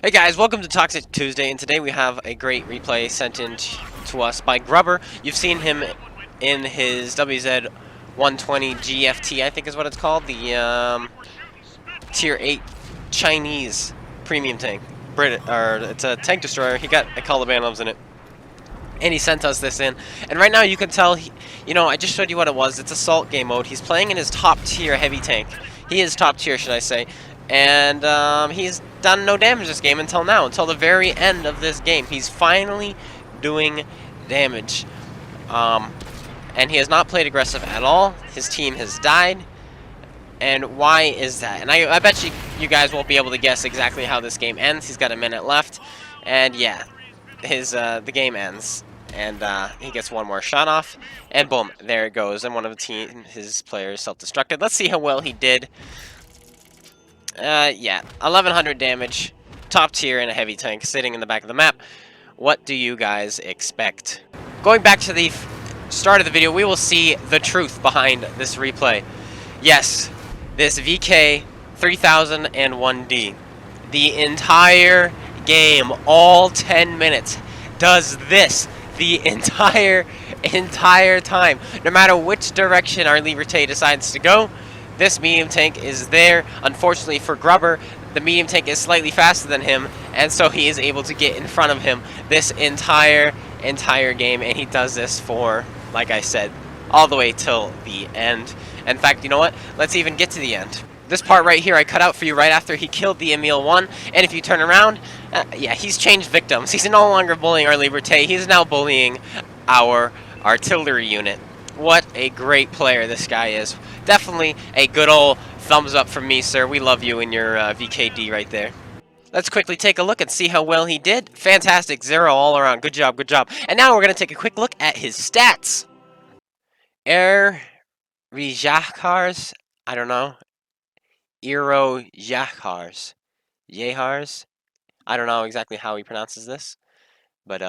Hey guys, welcome to Toxic Tuesday, and today we have a great replay sent in to us by Grubber. You've seen him in his WZ 120 GFT, I think is what it's called, the Tier 8 Chinese premium tank. It's a tank destroyer. He got a couple of bandoms in it. And he sent us this in. And right now you can tell, I just showed you what it was. It's assault game mode. He's playing in his top tier heavy tank. He is top tier, should I say. And he's done no damage this game until now, until the very end of this game. He's finally doing damage. And he has not played aggressive at all. His team has died. And why is that? And I bet you guys won't be able to guess exactly how this game ends. He's got a minute left. And yeah, the game ends. And he gets one more shot off, and boom, there it goes. And one of his players self-destructed. Let's see how well he did. Yeah, 1100 damage, top tier in a heavy tank, sitting in the back of the map. What do you guys expect? Going back to the start of the video, we will see the truth behind this replay. Yes, this VK 3001D, the entire game, all 10 minutes, does this the entire time. No matter which direction our Liberté decides to go, this medium tank is there. Unfortunately for Grubber, the medium tank is slightly faster than him, and so he is able to get in front of him this entire game, and he does this for, like I said, all the way till the end. In fact, you know what? Let's even get to the end. This part right here I cut out for you right after he killed the Emil 1, and if you turn around, yeah, he's changed victims. He's no longer bullying our Liberté, he's now bullying our artillery unit. What a great player this guy is. Definitely a good old thumbs up from me, sir. We love you and your VKD right there. Let's quickly take a look and see how well he did. Fantastic, 0 all around. Good job, good job. And now we're going to take a quick look at his stats. Air Rijakars, I don't know. Eero Jahars. Yehars? I don't know exactly how he pronounces this, but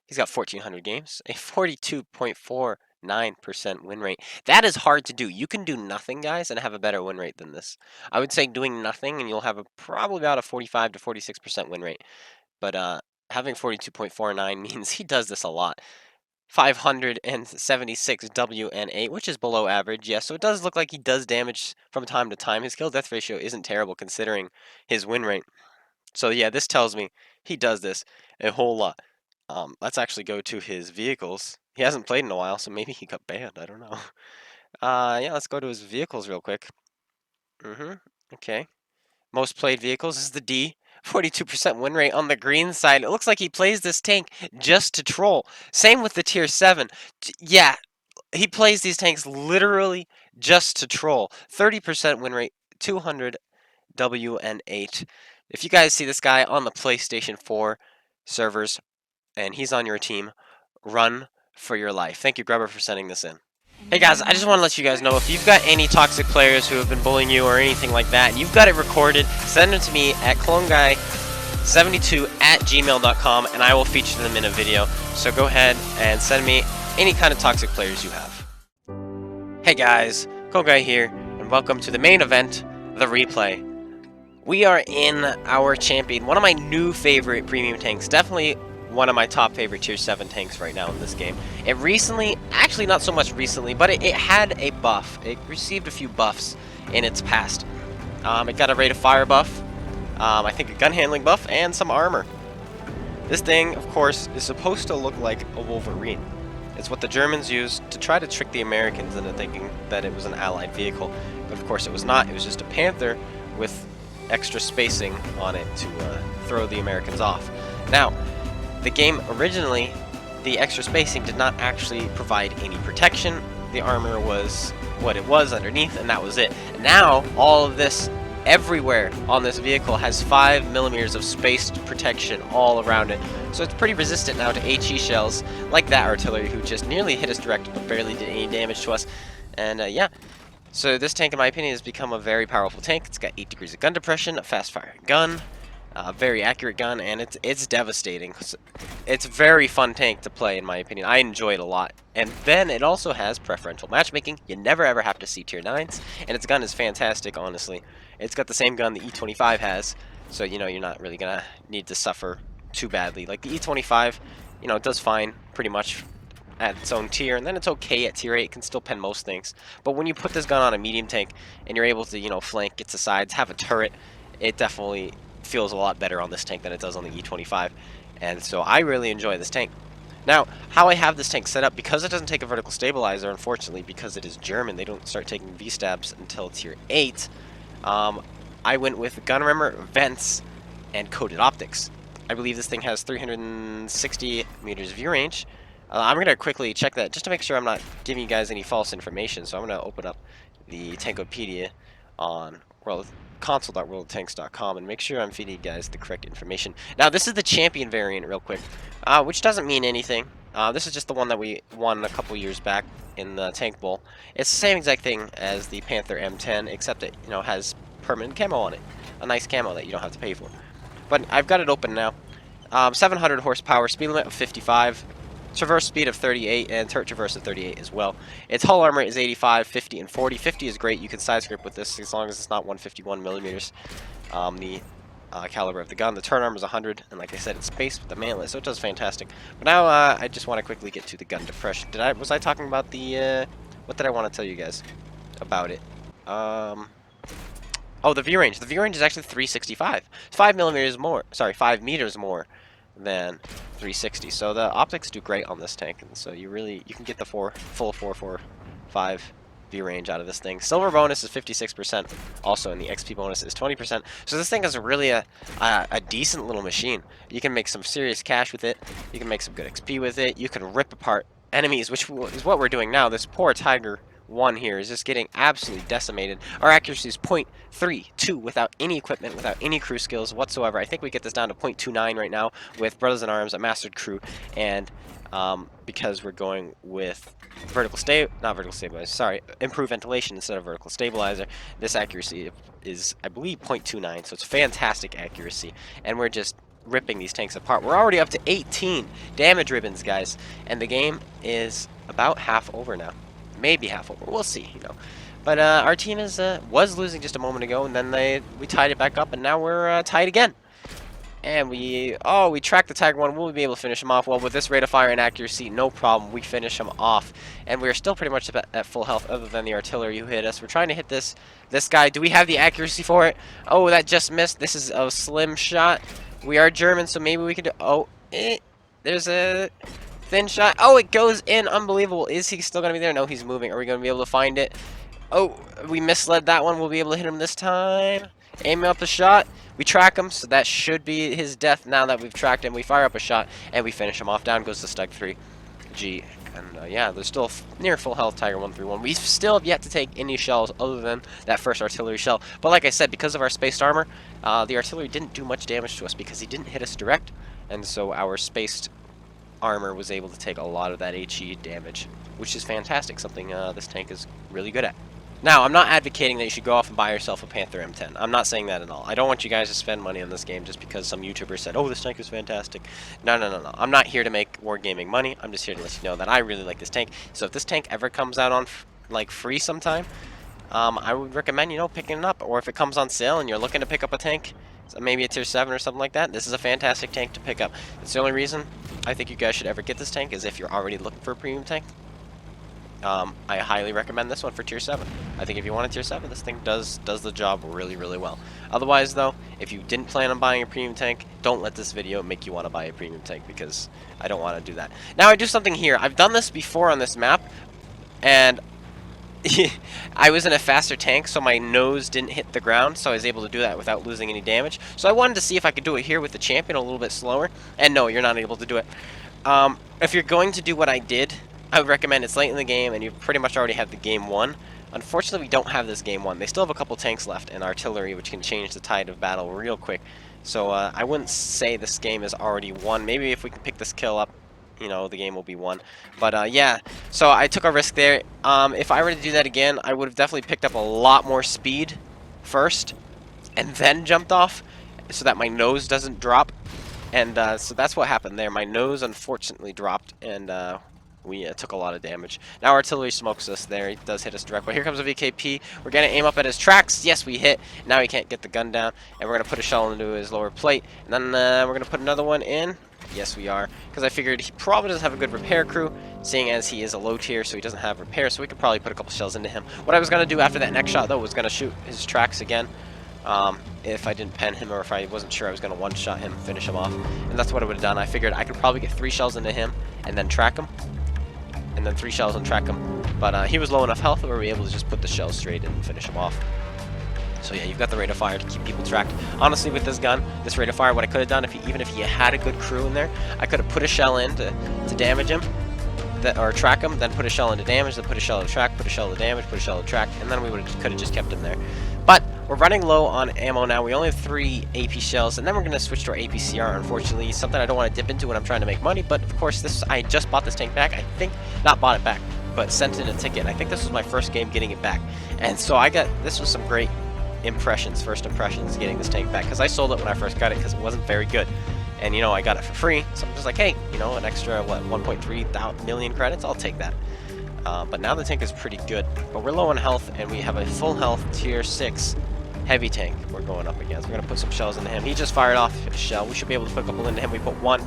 he's got 1,400 games, a 42.49% win rate. That is hard to do. You can do nothing, guys, and have a better win rate than this. I would say doing nothing, and you'll have probably about a 45 to 46% win rate. But having 42.49 means he does this a lot. 576 WN8, which is below average, yes, so it does look like he does damage from time to time. His kill-death ratio isn't terrible considering his win rate. So yeah, this tells me he does this a whole lot. Let's actually go to his vehicles. He hasn't played in a while, so maybe he got banned, I don't know. Yeah, let's go to his vehicles real quick. Okay. Most played vehicles is the D. 42% win rate on the green side. It looks like he plays this tank just to troll. Same with the tier 7. Yeah, he plays these tanks literally just to troll. 30% win rate, 200 WN8. If you guys see this guy on the PlayStation 4 servers and he's on your team, run for your life. Thank you, Grubber, for sending this in. Hey guys, I just want to let you guys know, if you've got any toxic players who have been bullying you or anything like that, and you've got it recorded, send them to me at cloneguy72@gmail.com, and I will feature them in a video. So go ahead and send me any kind of toxic players you have. Hey guys, Cloneguy here, and welcome to the main event, the replay. We are in our champion, one of my new favorite premium tanks, definitely one of my top favorite tier 7 tanks right now in this game. It recently, actually not so much recently, but it had a buff. It received a few buffs in its past. It got a rate of fire buff, I think a gun handling buff, and some armor. This thing, of course, is supposed to look like a Wolverine. It's what the Germans used to try to trick the Americans into thinking that it was an allied vehicle. But of course it was not. It was just a Panther with extra spacing on it to throw the Americans off. Now, the game originally, the extra spacing did not actually provide any protection. The armor was what it was underneath, and that was it. Now, all of this, everywhere on this vehicle, has 5mm of spaced protection all around it. So it's pretty resistant now to HE shells, like that artillery who just nearly hit us direct, but barely did any damage to us. And yeah, so this tank, in my opinion, has become a very powerful tank. It's got 8 degrees of gun depression, a fast-firing gun, very accurate gun, and it's devastating. It's a very fun tank to play, in my opinion. I enjoy it a lot. And then it also has preferential matchmaking. You never ever have to see tier 9s, and its gun is fantastic, honestly. It's got the same gun the E25 has, So, you know, you're not really going to need to suffer too badly. Like the E25, you know, it does fine pretty much at its own tier, and then it's okay at tier 8. It can still pen most things. But when you put this gun on a medium tank and you're able to, you know, flank, get to sides, have a turret, it definitely feels a lot better on this tank than it does on the E25. And so I really enjoy this tank. Now, how I have this tank set up, because it doesn't take a vertical stabilizer, unfortunately, because it is German, they don't start taking V-stabs until tier 8, I went with gun rimmer, vents, and coated optics. I believe this thing has 360 meters view range. I'm going to quickly check that just to make sure I'm not giving you guys any false information. So I'm going to open up the Tankopedia on console.worldtanks.com and make sure I'm feeding you guys the correct information. Now, this is the champion variant real quick, which doesn't mean anything. This is just the one that we won a couple years back in the Tank Bowl. It's the same exact thing as the Panther M10, except it, you know, has permanent camo on it. A nice camo that you don't have to pay for. But I've got it open now. 700 horsepower, speed limit of 55, traverse speed of 38, and turret traverse of 38 as well. Its hull armor is 85, 50, and 40. 50 is great. You can side script with this as long as it's not 151 millimeters. The caliber of the gun. The turret armor is 100, and like I said, it's spaced with the mantlet, so it does fantastic. But now I just want to quickly get to the gun depression. Was I talking about the what did I want to tell you guys about it? Oh, the view range. The view range is actually 365. It's 5 millimeters more. Sorry, 5 meters more than 360. So the optics do great on this tank, and so you can get the full 445 view range out of this thing. Silver bonus is 56%. Also, in the XP bonus is 20%. So this thing is really a decent little machine. You can make some serious cash with it. You can make some good XP with it. You can rip apart enemies, which is what we're doing now. This poor Tiger 1 here is just getting absolutely decimated. Our accuracy is 0.32 without any equipment, without any crew skills whatsoever. I think we get this down to 0.29 right now with Brothers in Arms, a mastered crew, and because we're going with improved ventilation instead of vertical stabilizer, this accuracy is, I believe, 0.29, so it's fantastic accuracy, and we're just ripping these tanks apart. We're already up to 18 damage ribbons, guys, and the game is about half over now. Maybe half over. We'll see, you know. But our team was losing just a moment ago, and then we tied it back up, and now we're tied again. And we tracked the Tiger 1. Will we be able to finish him off? Well, with this rate of fire and accuracy, no problem. We finish him off. And we're still pretty much at full health, other than the artillery who hit us. We're trying to hit this guy. Do we have the accuracy for it? Oh, that just missed. This is a slim shot. We are German, so maybe we can do... Oh, there's a... thin shot. Oh, it goes in. Unbelievable. Is he still going to be there? No, he's moving. Are we going to be able to find it? Oh, we misled that one. We'll be able to hit him this time. Aim up a shot. We track him, so that should be his death now that we've tracked him. We fire up a shot, and we finish him off. Down goes the Stug 3G. And yeah, there's still near full health Tiger 131. We still have yet to take any shells other than that first artillery shell. But like I said, because of our spaced armor, the artillery didn't do much damage to us because he didn't hit us direct. And so our spaced armor was able to take a lot of that HE damage, which is fantastic, something this tank is really good at. Now, I'm not advocating that you should go off and buy yourself a Panther M10. I'm not saying that at all. I don't want you guys to spend money on this game just because some YouTuber said, oh, this tank is fantastic. No, no, no, no. I'm not here to make wargaming money. I'm just here to let you know that I really like this tank. So if this tank ever comes out on like free sometime, I would recommend, you know, picking it up. Or if it comes on sale and you're looking to pick up a tank, so maybe a tier 7 or something like that, this is a fantastic tank to pick up. It's the only reason I think you guys should ever get this tank is if you're already looking for a premium tank. I highly recommend this one for tier 7. I think if you want a tier 7, this thing does the job really, really well. Otherwise, though, if you didn't plan on buying a premium tank, don't let this video make you want to buy a premium tank, because I don't want to do that. Now, I do something here. I've done this before on this map, and I was in a faster tank, so my nose didn't hit the ground, so I was able to do that without losing any damage. So I wanted to see if I could do it here with the champion a little bit slower, and no, you're not able to do it. If you're going to do what I did, I would recommend it's late in the game, and you pretty much already have the game won. Unfortunately, we don't have this game won. They still have a couple tanks left and artillery, which can change the tide of battle real quick. So I wouldn't say this game is already won. Maybe if we can pick this kill up, you know, the game will be won. But yeah, so I took a risk there. If I were to do that again, I would have definitely picked up a lot more speed first, and then jumped off, so that my nose doesn't drop. And so that's what happened there. My nose unfortunately dropped, and we took a lot of damage. Now artillery smokes us there. He does hit us direct. But here comes a VKP. We're going to aim up at his tracks. Yes, we hit. Now he can't get the gun down. And we're going to put a shell into his lower plate. And then we're going to put another one in. Yes, we are. Because I figured he probably doesn't have a good repair crew, seeing as he is a low tier, so he doesn't have repair. So we could probably put a couple shells into him. What I was going to do after that next shot, though, was going to shoot his tracks again. If I didn't pen him, or if I wasn't sure I was going to one-shot him, finish him off. And that's what I would have done. I figured I could probably get 3 shells into him and then track him. And then 3 shells and track him. But he was low enough health that we were able to just put the shells straight in and finish him off. So yeah, you've got the rate of fire to keep people tracked. Honestly, with this gun, this rate of fire, what I could have done, even if he had a good crew in there, I could have put a shell in to damage him. Or track him, then put a shell into damage, then put a shell to track, put a shell to damage, put a shell to track, and then we could have just kept him there. But we're running low on ammo now. We only have 3 AP shells, and then we're going to switch to our APCR, unfortunately. Something I don't want to dip into when I'm trying to make money, but of course, I just bought this tank back. I think, not bought it back, but sent in a ticket. I think this was my first game getting it back. And so this was some great first impressions getting this tank back, because I sold it when I first got it because it wasn't very good. And, you know, I got it for free, so I'm just like, hey, you know, an extra, 1.3 million credits, I'll take that. But now the tank is pretty good. But we're low on health, and we have a full health tier 6 heavy tank we're going up against. We're going to put some shells into him. He just fired off a shell. We should be able to put a couple into him. We put 1,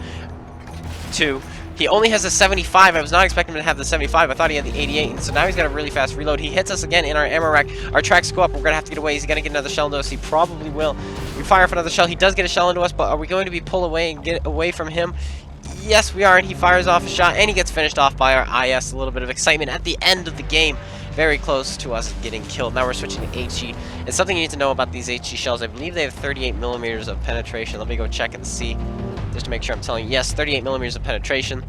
2. He only has a 75. I was not expecting him to have the 75. I thought he had the 88. And so now he's got a really fast reload. He hits us again in our ammo rack. Our tracks go up. We're going to have to get away. He's going to get another shell into us. He probably will. We fire off another shell. He does get a shell into us, but are we going to be pulled away and get away from him? Yes, we are. And he fires off a shot, and he gets finished off by our IS. A little bit of excitement at the end of the game. Very close to us getting killed. Now we're switching to HE. And something you need to know about these HE shells, I believe they have 38 millimeters of penetration. Let me go check and see, just to make sure I'm telling you. Yes, 38 millimeters of penetration.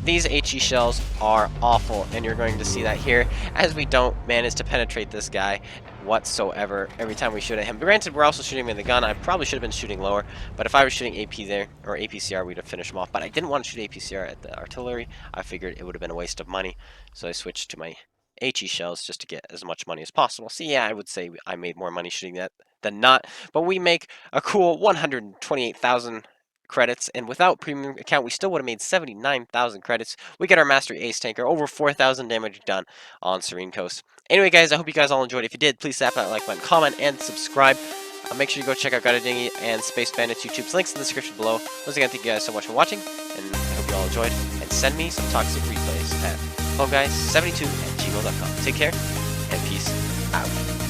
These HE shells are awful, and you're going to see that here, as we don't manage to penetrate this guy whatsoever every time we shoot at him. Granted, we're also shooting him in the gun. I probably should have been shooting lower, but if I was shooting AP there, or APCR, we'd have finished him off. But I didn't want to shoot APCR at the artillery. I figured it would have been a waste of money, so I switched to my HE shells just to get as much money as possible. So yeah, I would say I made more money shooting that than not, but we make a cool 128,000 credits, and without premium account we still would have made 79,000 credits. We get our mastery ace tanker, over 4,000 damage done on Serene Coast. Anyway guys, I hope you guys all enjoyed. If you did, please slap that like button, comment, and subscribe. Make sure you go check out GotADingy and Space Bandit's YouTube's links in the description below. Once again, thank you guys so much for watching, and I hope you all enjoyed, and send me some toxic replays at homeguys72@gmail.com. Take care, and peace out.